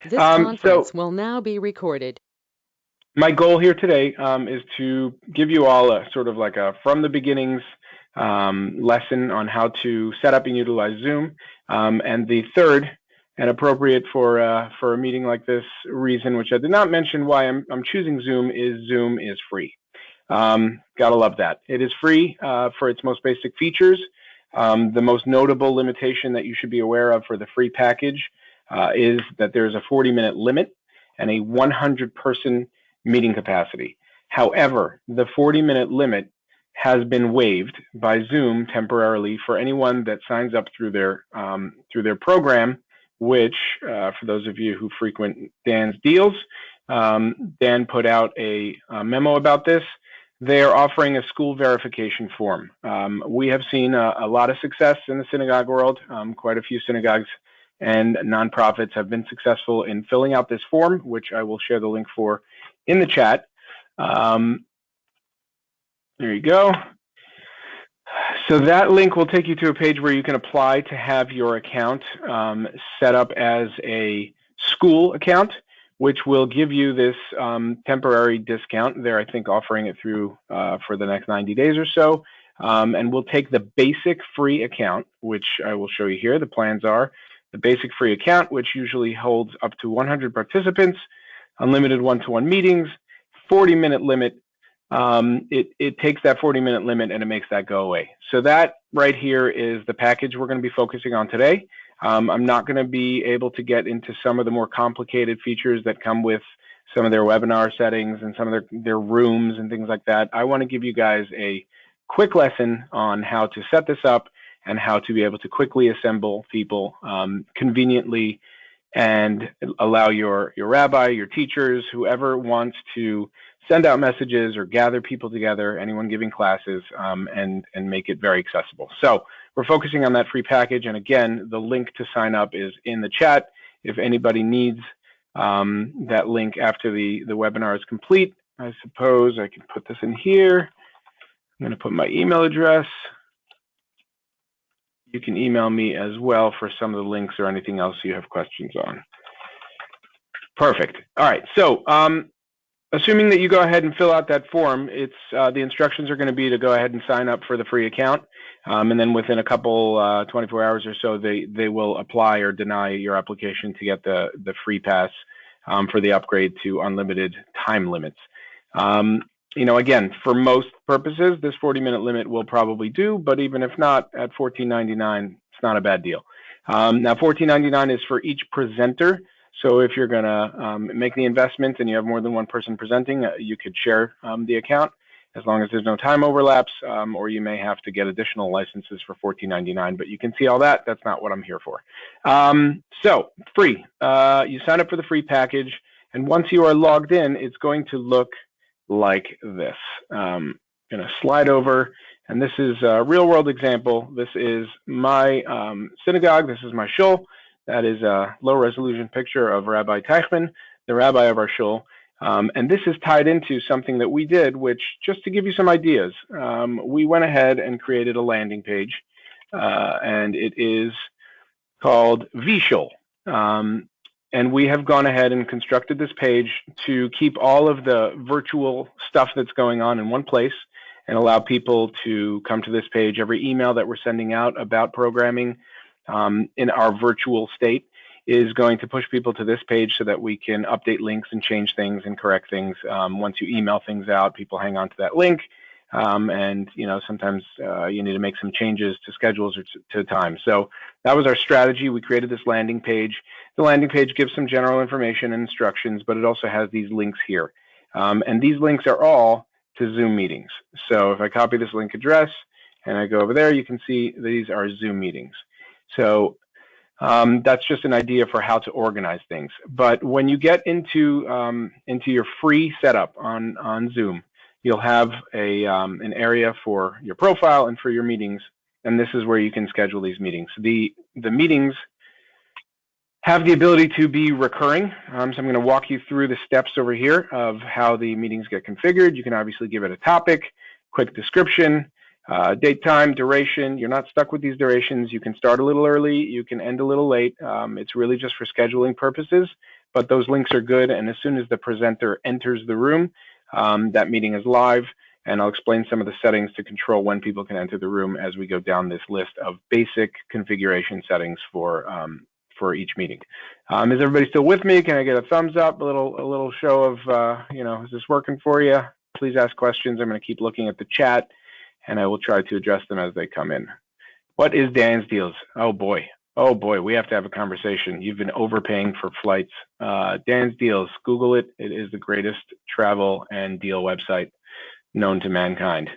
This So conference will now be recorded. my goal here today is to give you all a sort of like a from the beginnings lesson on how to set up and utilize Zoom. And the third and appropriate for a meeting like this reason, which I did not mention why I'm choosing Zoom is free. Gotta love that. It is free for its most basic features. The most notable limitation that you should be aware of for the free package is that there's a 40-minute limit and a 100-person meeting capacity. However, the 40-minute limit has been waived by Zoom temporarily for anyone that signs up through their program, which, for those of you who frequent Dan's deals, Dan put out a memo about this. They are offering a school verification form. We have seen a lot of success in the synagogue world. Quite a few synagogues and nonprofits have been successful in filling out this form, which I will share the link for in the chat. There you go. So that link will take you to a page where you can apply to have your account set up as a school account, which will give you this temporary discount. They're, I think, offering it through for the next 90 days or so. And we'll take the basic free account, which I will show you here. The plans are the basic free account, which usually holds up to 100 participants, unlimited one-to-one meetings, 40-minute limit. It takes that 40-minute limit and it makes that go away. So that right here is the package we're going to be focusing on today. I'm not going to be able to get into some of the more complicated features that come with some of their webinar settings and some of their rooms and things like that. I want to give you guys a quick lesson on how to set this up and how to be able to quickly assemble people conveniently and allow your rabbi, your teachers, whoever wants to send out messages or gather people together, anyone giving classes, and make it very accessible. So we're focusing on that free package. And again, the link to sign up is in the chat. If anybody needs that link after the webinar is complete, I suppose I can put this in here. I'm going to put my email address. You can email me as well for some of the links or anything else you have questions on. Perfect. All right. So assuming that you go ahead and fill out that form, it's the instructions are going to be to go ahead and sign up for the free account. And then within a couple 24 hours or so, they will apply or deny your application to get the free pass for the upgrade to unlimited time limits. Again, for most purposes, this 40-minute limit will probably do, but even if not, at $14.99, it's not a bad deal. Now, $14.99 is for each presenter. So if you're going to make the investment and you have more than one person presenting, you could share the account as long as there's no time overlaps, or you may have to get additional licenses for $14.99, but you can see all that. That's not what I'm here for. So free. You sign up for the free package, and once you are logged in, it's going to look like this. I'm going to slide over, and this is a real-world example. This is my synagogue. This is my shul. That is a low-resolution picture of Rabbi Teichman, the rabbi of our shul. And this is tied into something that we did, which, just to give you some ideas, we went ahead and created a landing page, and it is called Shul. And we have gone ahead and constructed this page to keep all of the virtual stuff that's going on in one place and allow people to come to this page. Every email that we're sending out about programming in our virtual state is going to push people to this page so that we can update links and change things and correct things. Once you email things out, people hang on to that link. And sometimes you need to make some changes to schedules or to time. So that was our strategy. We created this landing page. The landing page gives some general information and instructions, but it also has these links here. And these links are all to Zoom meetings. So if I copy this link address and I go over there, you can see these are Zoom meetings. So that's just an idea for how to organize things. But when you get into your free setup on Zoom, you'll have an area for your profile and for your meetings, and this is where you can schedule these meetings. The meetings have the ability to be recurring, so I'm going to walk you through the steps over here of how the meetings get configured. You can obviously give it a topic, quick description, date, time, duration. You're not stuck with these durations. You can start a little early, you can end a little late. It's really just for scheduling purposes. but those links are good. And as soon as the presenter enters the room, that meeting is live. And I'll explain some of the settings to control when people can enter the room as we go down this list of basic configuration settings for each meeting. Is everybody still with me? Can I get a thumbs up? A little show of, is this working for you? Please ask questions. I'm going to keep looking at the chat, and I will try to address them as they come in. What is Dan's Deals? Oh boy, we have to have a conversation. You've been overpaying for flights. Dan's Deals, Google it. It is the greatest travel and deal website known to mankind.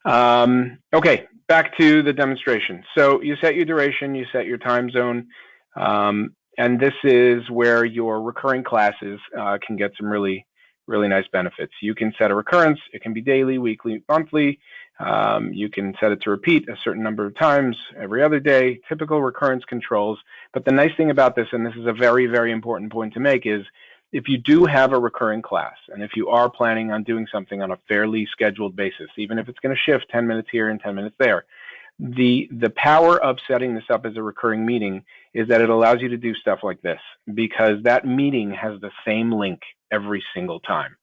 Okay, back to the demonstration. So you set your duration, you set your time zone, and this is where your recurring classes can get some really nice benefits. You can set a recurrence. It can be daily, weekly, monthly. You can set it to repeat a certain number of times every other day, typical recurrence controls. But the nice thing about this, and this is a very, very important point to make, is if you do have a recurring class, and if you are planning on doing something on a fairly scheduled basis, even if it's going to shift 10 minutes here and 10 minutes there, the power of setting this up as a recurring meeting is that it allows you to do stuff like this, because that meeting has the same link every single time.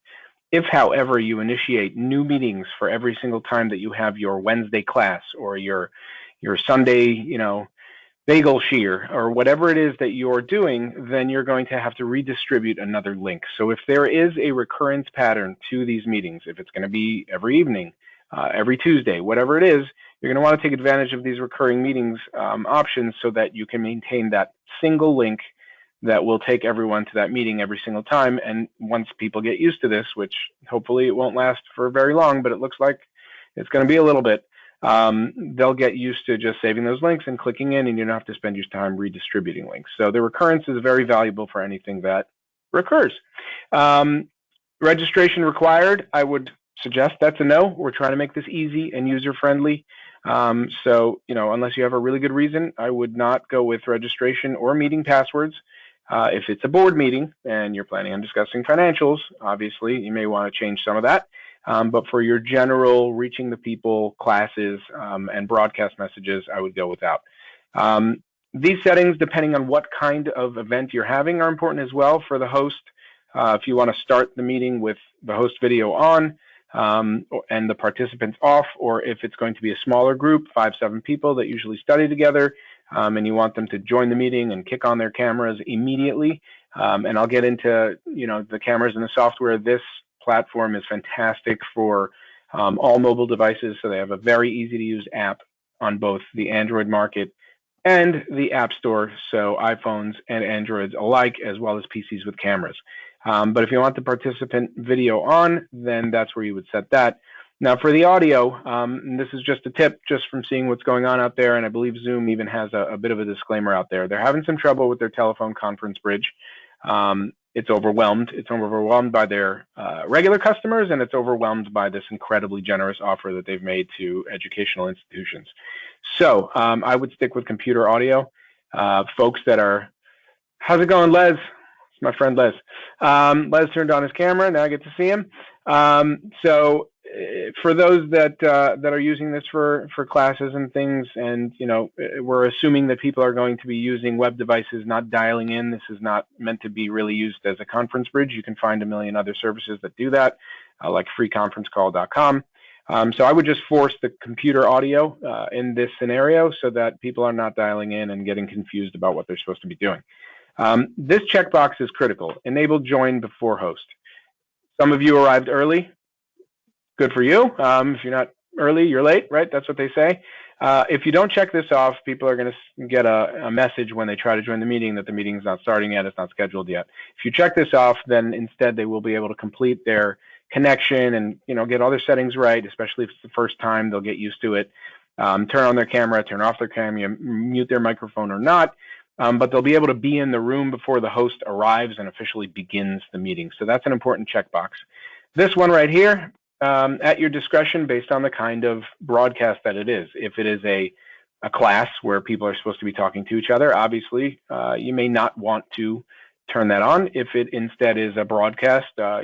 If, however, you initiate new meetings for every single time that you have your Wednesday class or your Sunday, bagel shear or whatever it is that you're doing, then you're going to have to redistribute another link. So if there is a recurrence pattern to these meetings, if it's going to be every evening, every Tuesday, whatever it is, you're going to want to take advantage of these recurring meetings options so that you can maintain that single link that will take everyone to that meeting every single time. And once people get used to this, which hopefully it won't last for very long, but it looks like it's going to be a little bit, they'll get used to just saving those links and clicking in, and you don't have to spend your time redistributing links. So the recurrence is very valuable for anything that recurs. Registration required, I would suggest that's a no. We're trying to make this easy and user-friendly. So, unless you have a really good reason, I would not go with registration or meeting passwords. If it's a board meeting and you're planning on discussing financials, obviously you may want to change some of that. But for your general reaching the people classes and broadcast messages, I would go without. These settings, depending on what kind of event you're having, are important as well for the host. If you want to start the meeting with the host video on and the participants off, or if it's going to be a smaller group, 5-7 people that usually study together, and you want them to join the meeting and kick on their cameras immediately. And I'll get into the cameras and the software. This platform is fantastic for all mobile devices, so they have a very easy to use app on both the Android market and the App Store, so iPhones and Androids alike, as well as PCs with cameras. But if you want the participant video on, then that's where you would set that. Now for the audio, and this is just a tip just from seeing what's going on out there, and I believe Zoom even has a bit of a disclaimer out there. They're having some trouble with their telephone conference bridge. It's overwhelmed. It's overwhelmed by their regular customers, and it's overwhelmed by this incredibly generous offer that they've made to educational institutions. So I would stick with computer audio. Folks that are, how's it going, Les? It's my friend Les. Les turned on his camera. Now I get to see him. So for those that are using this for classes and things, and we're assuming that people are going to be using web devices, not dialing in. This is not meant to be really used as a conference bridge. You can find a million other services that do that, like freeconferencecall.com. So I would just force the computer audio in this scenario so that people are not dialing in and getting confused about what they're supposed to be doing. This checkbox is critical. Enable join before host. Some of you arrived early. Good for you. If you're not early, you're late, right? That's what they say. If you don't check this off, people are going to get a message when they try to join the meeting that the meeting's not starting yet, it's not scheduled yet. If you check this off, then instead they will be able to complete their connection and get all their settings right, especially if it's the first time, they'll get used to it. Turn on their camera, turn off their camera, mute their microphone or not. But they'll be able to be in the room before the host arrives and officially begins the meeting. So that's an important checkbox. This one right here, at your discretion based on the kind of broadcast that it is. If it is a class where people are supposed to be talking to each other, obviously you may not want to turn that on. If it instead is a broadcast, a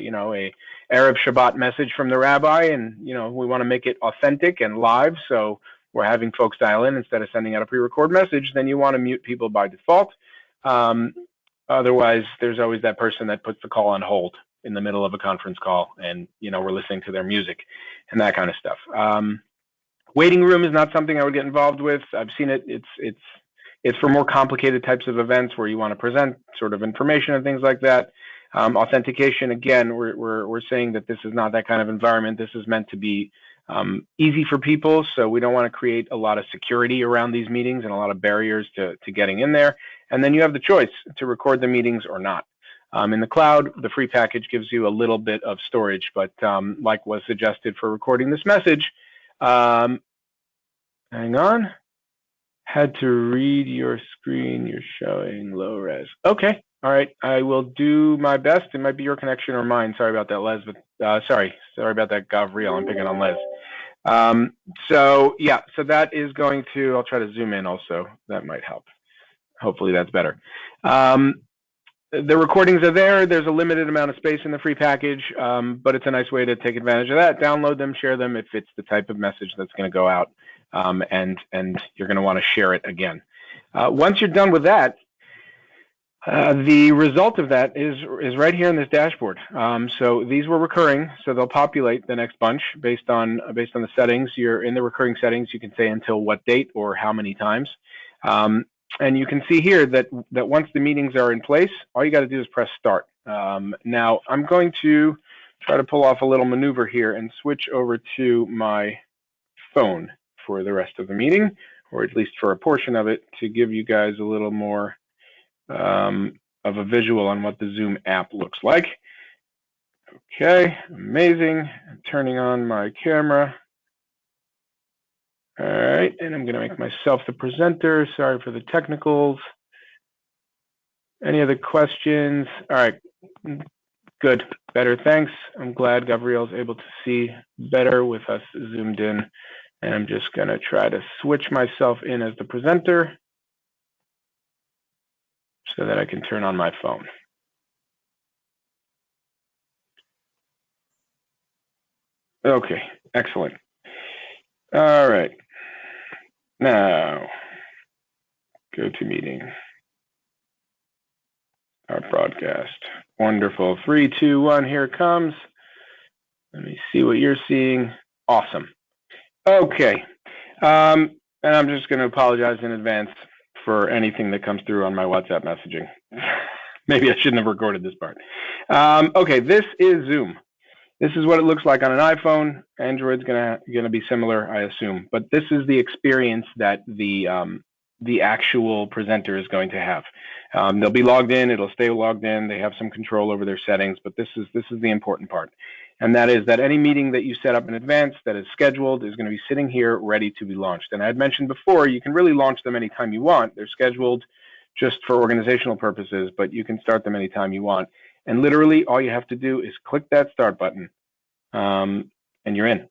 Erev Shabbat message from the rabbi, and we want to make it authentic and live, so we're having folks dial in instead of sending out a pre-record message, then you want to mute people by default. Otherwise, there's always that person that puts the call on hold in the middle of a conference call, and we're listening to their music and that kind of stuff. Waiting room is not something I would get involved with. I've seen it. It's for more complicated types of events where you want to present sort of information and things like that. Authentication, again, we're saying that this is not that kind of environment. This is meant to be easy for people, so we don't want to create a lot of security around these meetings and a lot of barriers to getting in there. And then you have the choice to record the meetings or not. In the cloud, the free package gives you a little bit of storage, but like was suggested for recording this message, hang on. Had to read your screen. You're showing low res. Okay. All right. I will do my best. It might be your connection or mine. Sorry about that, Les. But sorry about that, Gavriel. I'm picking on Les. So that is going to. I'll try to zoom in also. That might help. Hopefully that's better. The recordings are there. There's a limited amount of space in the free package, but it's a nice way to take advantage of that. Download them, share them if it's the type of message that's going to go out, and you're going to want to share it again. Once you're done with that, the result of that is right here in this dashboard. So these were recurring, so they'll populate the next bunch based on the settings. You're in the recurring settings. You can say until what date or how many times. And you can see here that once the meetings are in place, all you got to do is press start. Now, I'm going to try to pull off a little maneuver here and switch over to my phone for the rest of the meeting, or at least for a portion of it, to give you guys a little more of a visual on what the Zoom app looks like. Okay, amazing. I'm turning on my camera. All right, and I'm going to make myself the presenter. Sorry for the technicals. Any other questions? All right, good, better, thanks. I'm glad Gabrielle's able to see better with us zoomed in. And I'm just going to try to switch myself in as the presenter so that I can turn on my phone. Okay, excellent. All right. Now, go to meeting. Our broadcast. Wonderful. 3, 2, 1, here it comes. Let me see what you're seeing. Awesome. Okay. And I'm just going to apologize in advance for anything that comes through on my WhatsApp messaging. Maybe I shouldn't have recorded this part. Okay, this is Zoom. This is what it looks like on an iPhone. Android's gonna be similar, I assume. But this is the experience that the actual presenter is going to have. They'll be logged in. It'll stay logged in. They have some control over their settings. But this is the important part, and that is that any meeting that you set up in advance that is scheduled is going to be sitting here ready to be launched. And I had mentioned before, you can really launch them anytime you want. They're scheduled just for organizational purposes, but you can start them anytime you want. And literally, all you have to do is click that start button, and you're in.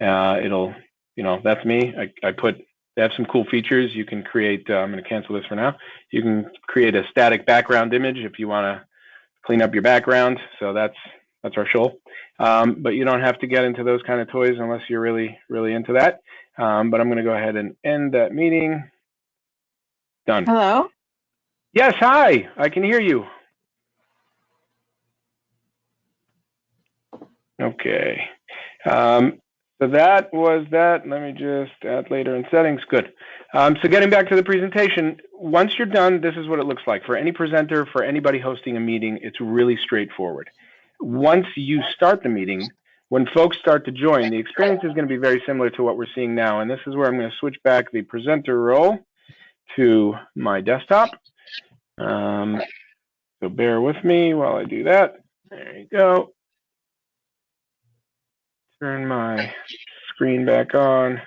It'll, that's me. They have some cool features. You can create, I'm going to cancel this for now. You can create a static background image if you want to clean up your background. So that's our Shul. But you don't have to get into those kind of toys unless you're really, really into that. But I'm going to go ahead and end that meeting. Done. Hello? Yes, hi. I can hear you. Okay. So that was that. Let me just add later in settings. Good. So getting back to the presentation, once you're done, this is what it looks like. For any presenter, for anybody hosting a meeting, it's really straightforward. Once you start the meeting, when folks start to join, the experience is going to be very similar to what we're seeing now. And this is where I'm going to switch back the presenter role to my desktop. So bear with me while I do that. There you go. Turn my screen back on.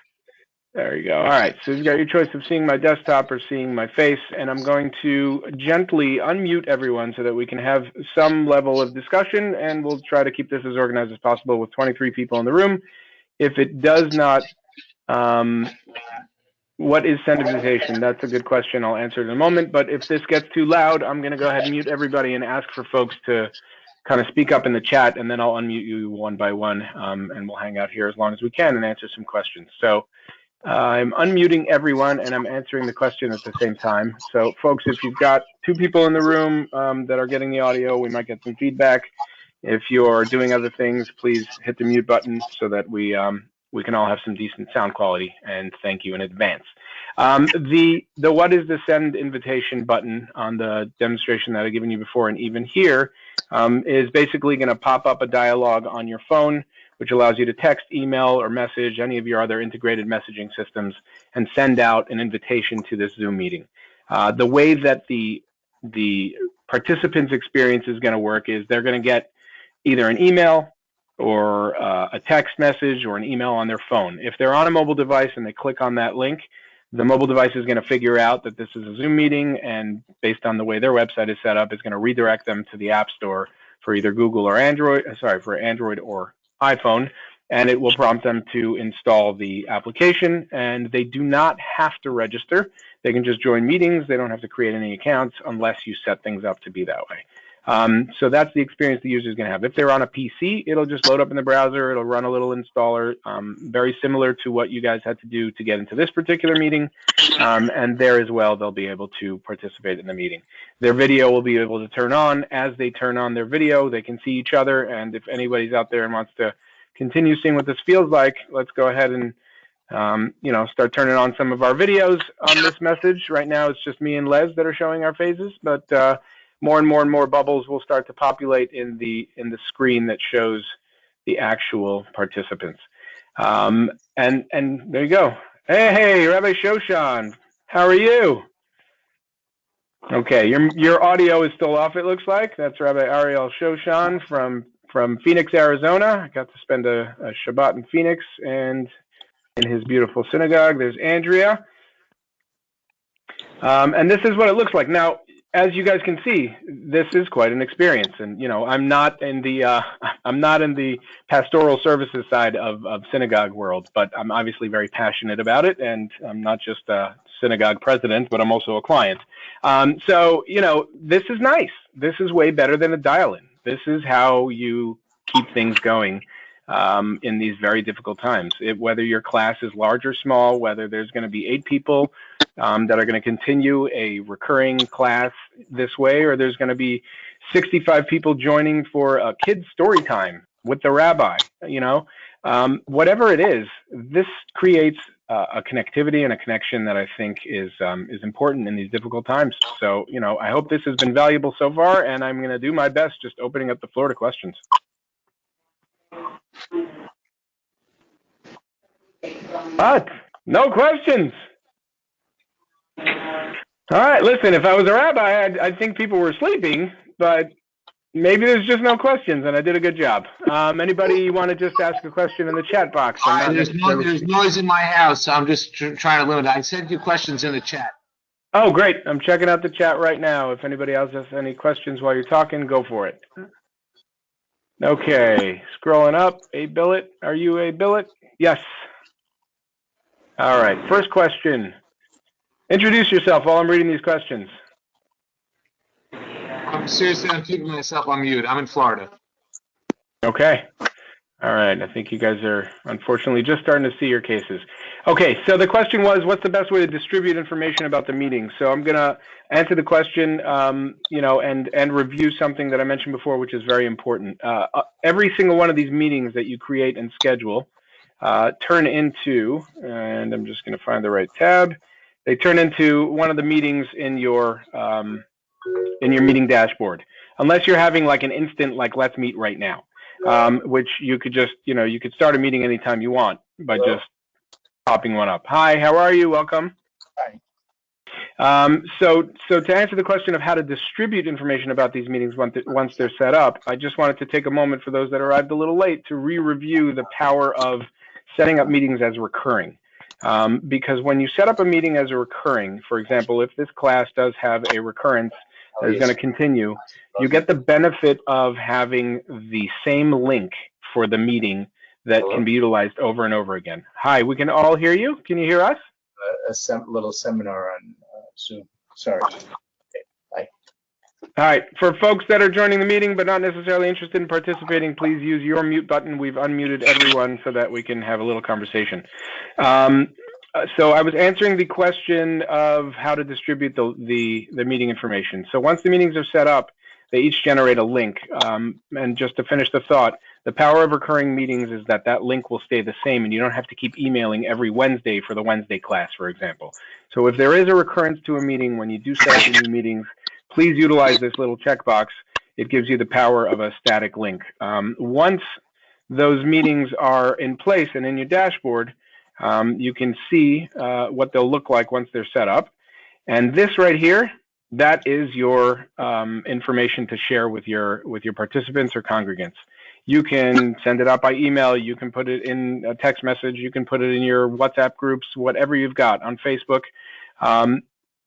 There you go. All right, so you've got your choice of seeing my desktop or seeing my face, and I'm going to gently unmute everyone so that we can have some level of discussion, and we'll try to keep this as organized as possible with 23 people in the room. If it does not, what is sensitization? That's a good question. I'll answer it in a moment, but if this gets too loud, I'm going to go ahead and mute everybody and ask for folks to kind of speak up in the chat, and then I'll unmute you one by one, and we'll hang out here as long as we can and answer some questions. So I'm unmuting everyone, and I'm answering the question at the same time. So, folks, if you've got two people in the room that are getting the audio, we might get some feedback. If you're doing other things, please hit the mute button so that we can all have some decent sound quality, and thank you in advance. The what is the send invitation button on the demonstration that I've given you before, and even here, is basically going to pop up a dialog on your phone, which allows you to text, email, or message any of your other integrated messaging systems and send out an invitation to this Zoom meeting. The way that the participants' experience is going to work is they're going to get either an email or a text message or an email on their phone. If they're on a mobile device and they click on that link, the mobile device is going to figure out that this is a Zoom meeting, and based on the way their website is set up, it's going to redirect them to the App Store for either Google or Android, for Android or iPhone, and it will prompt them to install the application, and they do not have to register. They can just join meetings. They don't have to create any accounts unless you set things up to be that way. So that's the experience the user is going to have. If they're on a PC, it'll just load up in the browser. It'll run a little installer, very similar to what you guys had to do to get into this particular meeting. And there as well, they'll be able to participate in the meeting. Their video will be able to turn on. As they turn on their video, they can see each other. And if anybody's out there and wants to continue seeing what this feels like, let's go ahead and start turning on some of our videos on this message. Right now, it's just me and Les that are showing our faces, but more and more bubbles will start to populate in the screen that shows the actual participants. And there you go. Hey, Rabbi Shoshan, how are you? Okay, your audio is still off, it looks like. That's Rabbi Ariel Shoshan from Phoenix, Arizona. I got to spend a Shabbat in Phoenix and in his beautiful synagogue. There's Andrea. And this is what it looks like. Now, as you guys can see, this is quite an experience. And, I'm not in the pastoral services side of synagogue world, but I'm obviously very passionate about it. And I'm not just a synagogue president, but I'm also a client. So, this is nice. This is way better than a dial-in. This is how you keep things going in these very difficult times. Whether your class is large or small, whether there's going to be 8 people that are going to continue a recurring class this way, or there's going to be 65 people joining for a kid's story time with the rabbi, whatever it is, this creates a connectivity and a connection that I think is important in these difficult times. So, I hope this has been valuable so far, and I'm going to do my best just opening up the floor to questions. What? No questions? All right, listen, if I was a rabbi, I'd think people were sleeping, but maybe there's just no questions, and I did a good job. Anybody want to just ask a question in the chat box? There's noise in my house, so I'm just trying to limit it. I sent you questions in the chat. Oh, great. I'm checking out the chat right now. If anybody else has any questions while you're talking, go for it. Okay, scrolling up. A Billet, are you a Billet? Yes. All right, first question. Introduce yourself while I'm reading these questions. I'm keeping myself on mute. I'm in Florida. Okay. All right. I think you guys are unfortunately just starting to see your cases. Okay. So the question was, what's the best way to distribute information about the meeting? So I'm going to answer the question, and review something that I mentioned before, which is very important. Every single one of these meetings that you create and schedule turn into, and I'm just going to find the right tab. They turn into one of the meetings in your meeting dashboard, unless you're having like an instant, like let's meet right now, which you could just, you could start a meeting anytime you want by just popping one up. Hi, how are you? Welcome. Hi. So to answer the question of how to distribute information about these meetings once they're set up, I just wanted to take a moment for those that arrived a little late to re-review the power of setting up meetings as recurring. Because when you set up a meeting as a recurring, for example, if this class does have a recurrence that is going to continue, you get the benefit of having the same link for the meeting that can be utilized over and over again. Hi, we can all hear you. Can you hear us? A little seminar on Zoom. Sorry. Okay. Bye. All right. For folks that are joining the meeting but not necessarily interested in participating, please use your mute button. We've unmuted everyone so that we can have a little conversation. So I was answering the question of how to distribute the meeting information. So once the meetings are set up, they each generate a link. And just to finish the thought, the power of recurring meetings is that that link will stay the same, and you don't have to keep emailing every Wednesday for the Wednesday class, for example. So if there is a recurrence to a meeting, when you do set up your new meetings, please utilize this little checkbox. It gives you the power of a static link. Once those meetings are in place and in your dashboard, you can see what they'll look like once they're set up. And this right here, that is your information to share with your participants or congregants. You can send it out by email. You can put it in a text message. You can put it in your WhatsApp groups, whatever you've got on Facebook.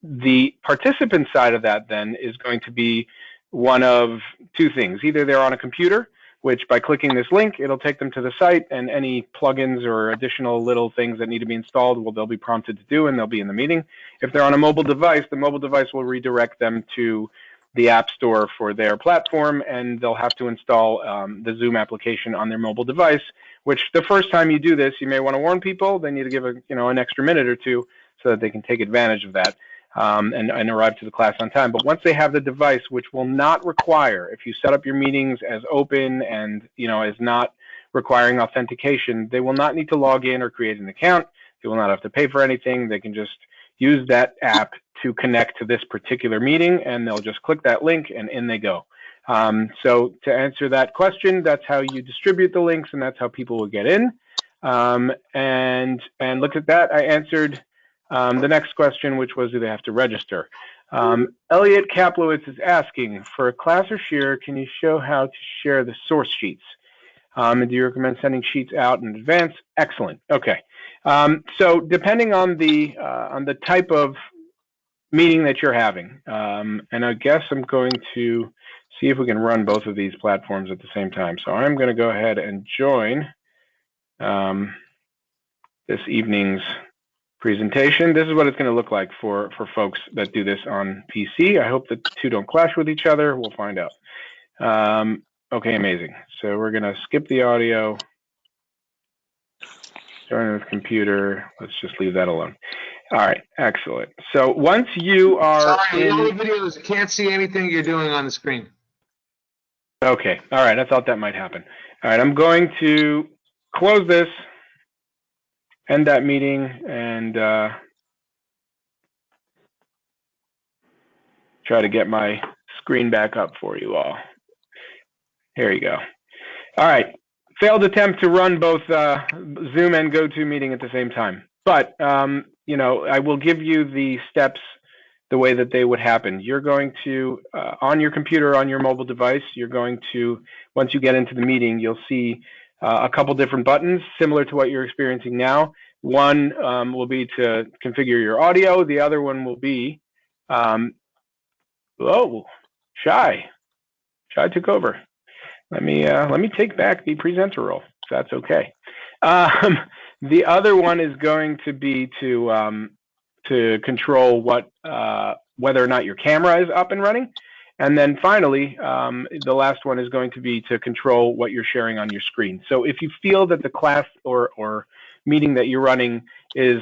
The participant side of that then is going to be one of two things. Either they're on a computer, which by clicking this link, it'll take them to the site, and any plugins or additional little things that need to be installed, well, they'll be prompted to do, and they'll be in the meeting. If they're on a mobile device, the mobile device will redirect them to the App Store for their platform, and they'll have to install the Zoom application on their mobile device, which the first time you do this, you may want to warn people. They need to give an extra minute or two so that they can take advantage of that. And arrive to the class on time. But once they have the device, which will not require, if you set up your meetings as open and as not requiring authentication, they will not need to log in or create an account. They will not have to pay for anything. They can just use that app to connect to this particular meeting, and they'll just click that link, and in they go. So to answer that question, that's how you distribute the links, and that's how people will get in. And look at that, I answered the next question, which was, do they have to register? Elliot Kaplowitz is asking, for a class or share, can you show how to share the source sheets? And do you recommend sending sheets out in advance? Excellent. Okay. So depending on the type of meeting that you're having, and I guess I'm going to see if we can run both of these platforms at the same time. So I'm going to go ahead and join this evening's presentation. This is what it's going to look like for folks that do this on PC. I hope the two don't clash with each other. We'll find out. Okay, amazing. So we're going to skip the audio. Join with computer. Let's just leave that alone. All right, excellent. So once you are sorry, the only videos can't see anything you're doing on the screen. Okay, all right. I thought that might happen. All right, I'm going to close this, end that meeting, and try to get my screen back up for you all. Here you go. All right. Failed attempt to run both Zoom and GoToMeeting at the same time. But, I will give you the steps the way that they would happen. You're going to, on your computer, on your mobile device, you're going to, once you get into the meeting, you'll see a couple different buttons similar to what you're experiencing now. One will be to configure your audio. The other one will be, Shai took over. Let me take back the presenter role, if that's okay. The other one is going to be to control whether or not your camera is up and running. And then finally, the last one is going to be to control what you're sharing on your screen. So if you feel that the class or meeting that you're running is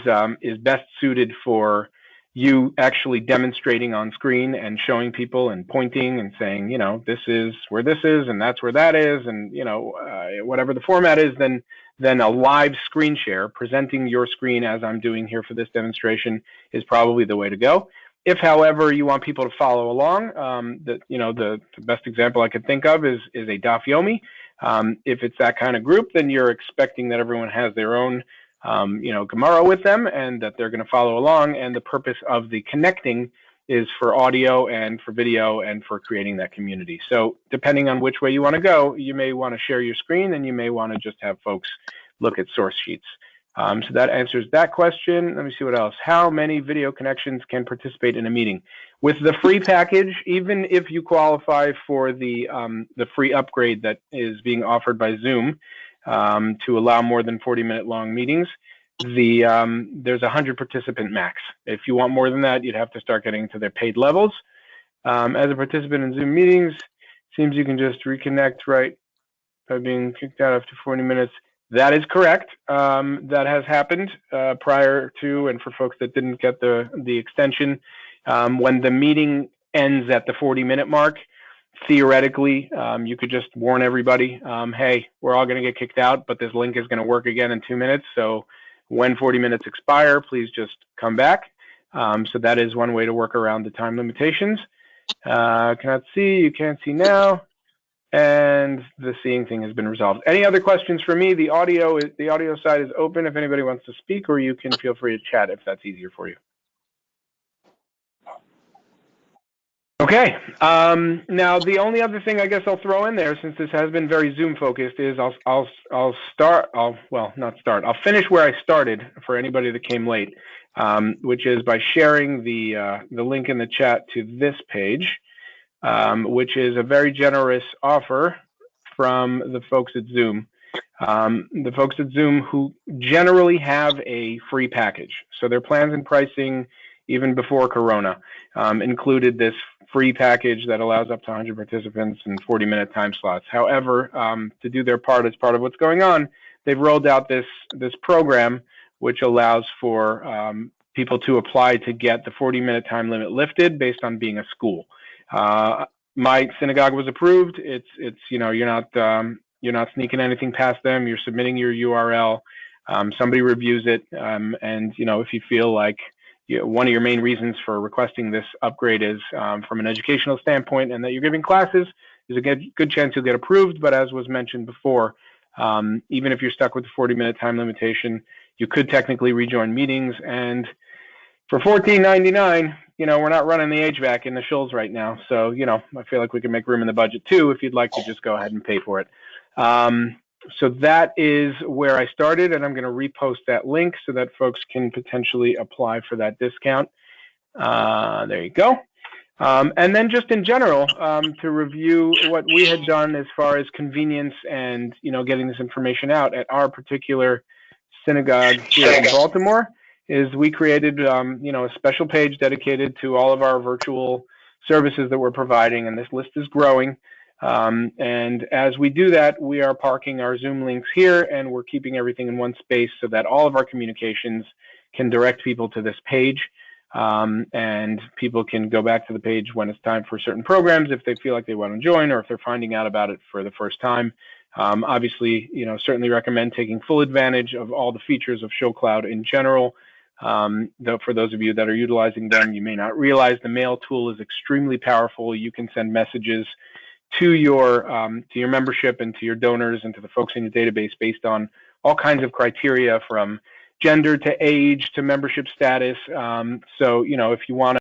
best suited for you actually demonstrating on screen and showing people and pointing and saying, this is where this is and that's where that is, and whatever the format is, then a live screen share presenting your screen as I'm doing here for this demonstration is probably the way to go. If, however, you want people to follow along, the best example I could think of is a Daf Yomi. If it's that kind of group, then you're expecting that everyone has their own Gemara with them and that they're going to follow along. And the purpose of the connecting is for audio and for video and for creating that community. So depending on which way you want to go, you may want to share your screen and you may want to just have folks look at source sheets. So that answers that question. Let me see what else. How many video connections can participate in a meeting? With the free package, even if you qualify for the free upgrade that is being offered by Zoom to allow more than 40-minute long meetings, there's 100 participant max. If you want more than that, you'd have to start getting to their paid levels. As a participant in Zoom meetings, seems you can just reconnect right by being kicked out after 40 minutes. That is correct. That has happened prior to, and for folks that didn't get the extension, when the meeting ends at the 40-minute mark, theoretically, you could just warn everybody, hey, we're all going to get kicked out, but this link is going to work again in 2 minutes. So when 40 minutes expire, please just come back. So that is one way to work around the time limitations. Cannot see, you can't see now. And the seeing thing has been resolved. Any other questions for me? The audio side is open if anybody wants to speak, or you can feel free to chat if that's easier for you. Okay. Now the only other thing I guess I'll throw in there, since this has been very Zoom focused, is I'll finish where I started for anybody that came late, which is by sharing the link in the chat to this page. Which is a very generous offer from the folks at Zoom. The folks at Zoom who generally have a free package. So their plans and pricing, even before Corona, included this free package that allows up to 100 participants and 40-minute time slots. However, to do their part as part of what's going on, they've rolled out this program which allows for people to apply to get the 40-minute time limit lifted based on being a school. My synagogue was approved. It's you're not sneaking anything past them. You're submitting your URL. Somebody reviews it, and if you feel like one of your main reasons for requesting this upgrade is from an educational standpoint, and that you're giving classes, there's a good chance you'll get approved. But as was mentioned before, even if you're stuck with the 40-minute time limitation, you could technically rejoin meetings. And for $14.99, we're not running the HVAC in the Shuls right now. So, I feel like we can make room in the budget too if you'd like to just go ahead and pay for it. So that is where I started, and I'm going to repost that link so that folks can potentially apply for that discount. There you go. And then just in general, to review what we had done as far as convenience and, getting this information out at our particular synagogue here in Baltimore, is we created, a special page dedicated to all of our virtual services that we're providing, and this list is growing. And as we do that, we are parking our Zoom links here, and we're keeping everything in one space so that all of our communications can direct people to this page, and people can go back to the page when it's time for certain programs if they feel like they want to join, or if they're finding out about it for the first time. Obviously, certainly recommend taking full advantage of all the features of Shul Cloud in general. Though for those of you that are utilizing them, you may not realize the mail tool is extremely powerful. You can send messages to your membership and to your donors and to the folks in your database based on all kinds of criteria, from gender to age to membership status. So, if you want